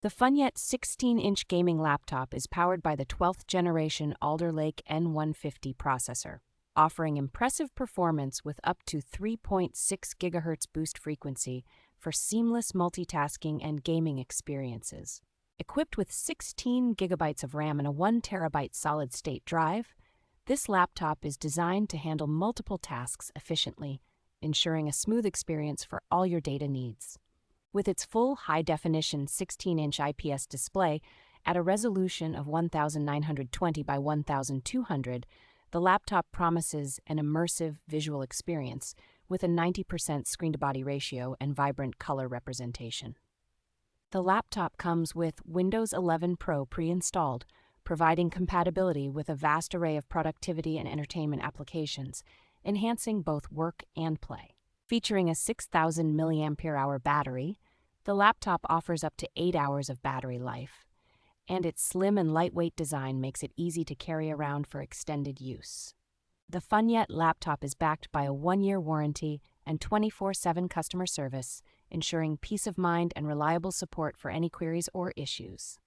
The FUNYET 16-inch gaming laptop is powered by the 12th-generation Alder Lake N150 processor, offering impressive performance with up to 3.6 GHz boost frequency for seamless multitasking and gaming experiences. Equipped with 16 GB of RAM and a 1 TB solid-state drive, this laptop is designed to handle multiple tasks efficiently, ensuring a smooth experience for all your data needs. With its full high-definition 16-inch IPS display at a resolution of 1920 by 1200, the laptop promises an immersive visual experience with a 90% screen-to-body ratio and vibrant color representation. The laptop comes with Windows 11 Pro pre-installed, providing compatibility with a vast array of productivity and entertainment applications, enhancing both work and play. Featuring a 6,000 mAh battery, the laptop offers up to 8 hours of battery life, and its slim and lightweight design makes it easy to carry around for extended use. The FUNYET laptop is backed by a 1-year warranty and 24/7 customer service, ensuring peace of mind and reliable support for any queries or issues.